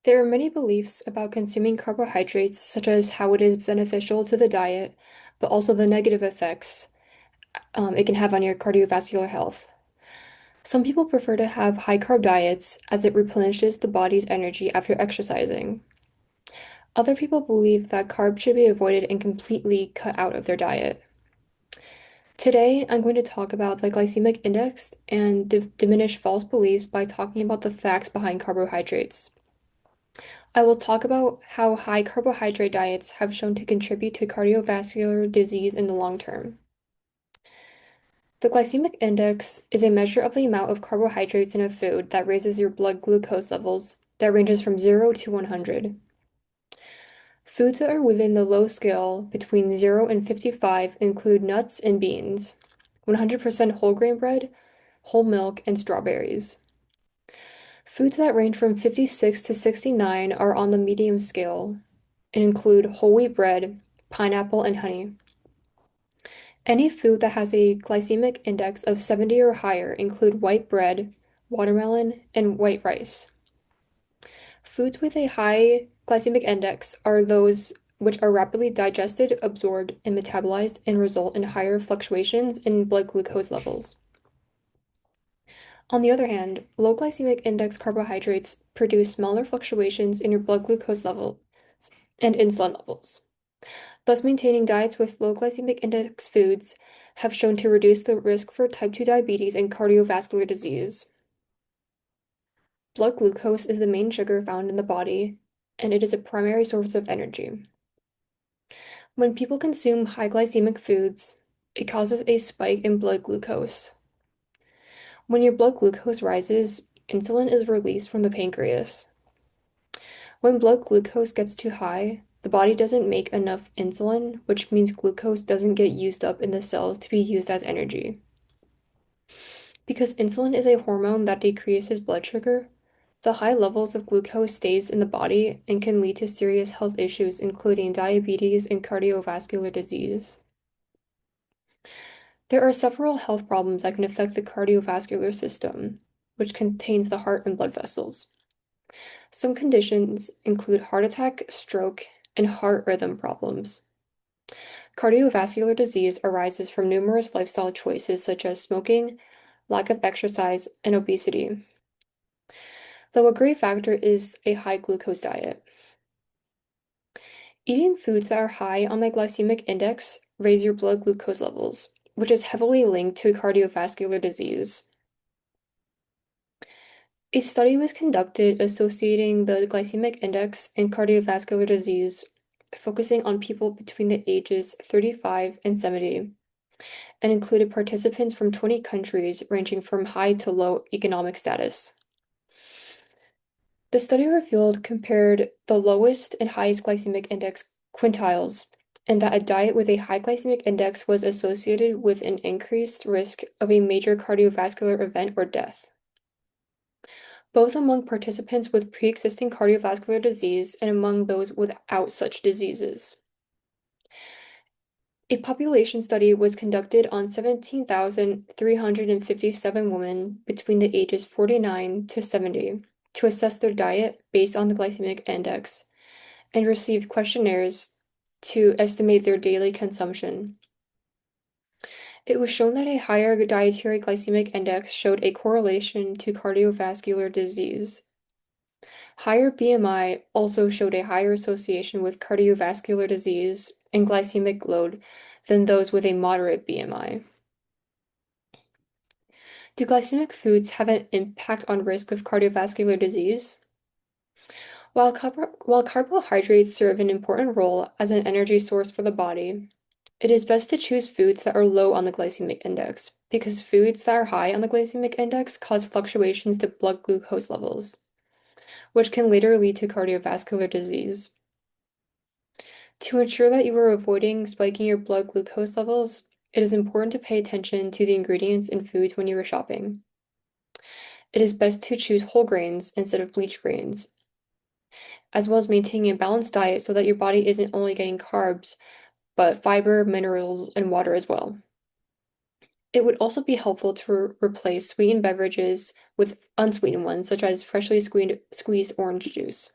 There are many beliefs about consuming carbohydrates, such as how it is beneficial to the diet, but also the negative effects it can have on your cardiovascular health. Some people prefer to have high carb diets as it replenishes the body's energy after exercising. Other people believe that carbs should be avoided and completely cut out of their diet. Today, I'm going to talk about the glycemic index and diminish false beliefs by talking about the facts behind carbohydrates. I will talk about how high carbohydrate diets have shown to contribute to cardiovascular disease in the long term. The glycemic index is a measure of the amount of carbohydrates in a food that raises your blood glucose levels that ranges from 0 to 100. Foods that are within the low scale between 0 and 55 include nuts and beans, 100% whole grain bread, whole milk, and strawberries. Foods that range from 56 to 69 are on the medium scale and include whole wheat bread, pineapple, and honey. Any food that has a glycemic index of 70 or higher include white bread, watermelon, and white rice. Foods with a high glycemic index are those which are rapidly digested, absorbed, and metabolized and result in higher fluctuations in blood glucose levels. On the other hand, low glycemic index carbohydrates produce smaller fluctuations in your blood glucose level and insulin levels. Thus, maintaining diets with low glycemic index foods have shown to reduce the risk for type 2 diabetes and cardiovascular disease. Blood glucose is the main sugar found in the body, and it is a primary source of energy. When people consume high glycemic foods, it causes a spike in blood glucose. When your blood glucose rises, insulin is released from the pancreas. When blood glucose gets too high, the body doesn't make enough insulin, which means glucose doesn't get used up in the cells to be used as energy. Because insulin is a hormone that decreases blood sugar, the high levels of glucose stays in the body and can lead to serious health issues, including diabetes and cardiovascular disease. There are several health problems that can affect the cardiovascular system, which contains the heart and blood vessels. Some conditions include heart attack, stroke, and heart rhythm problems. Cardiovascular disease arises from numerous lifestyle choices such as smoking, lack of exercise, and obesity. Though a great factor is a high glucose diet. Eating foods that are high on the glycemic index raise your blood glucose levels, which is heavily linked to cardiovascular disease. A study was conducted associating the glycemic index and cardiovascular disease, focusing on people between the ages 35 and 70, and included participants from 20 countries ranging from high to low economic status. The study compared the lowest and highest glycemic index quintiles, and that a diet with a high glycemic index was associated with an increased risk of a major cardiovascular event or death, both among participants with pre-existing cardiovascular disease and among those without such diseases. A population study was conducted on 17,357 women between the ages 49 to 70 to assess their diet based on the glycemic index and received questionnaires to estimate their daily consumption. It was shown that a higher dietary glycemic index showed a correlation to cardiovascular disease. Higher BMI also showed a higher association with cardiovascular disease and glycemic load than those with a moderate BMI. Do glycemic foods have an impact on risk of cardiovascular disease? While carbohydrates serve an important role as an energy source for the body, it is best to choose foods that are low on the glycemic index, because foods that are high on the glycemic index cause fluctuations to blood glucose levels, which can later lead to cardiovascular disease. To ensure that you are avoiding spiking your blood glucose levels, it is important to pay attention to the ingredients in foods when you are shopping. It is best to choose whole grains instead of bleached grains, as well as maintaining a balanced diet so that your body isn't only getting carbs, but fiber, minerals, and water as well. It would also be helpful to replace sweetened beverages with unsweetened ones, such as freshly squeezed orange juice.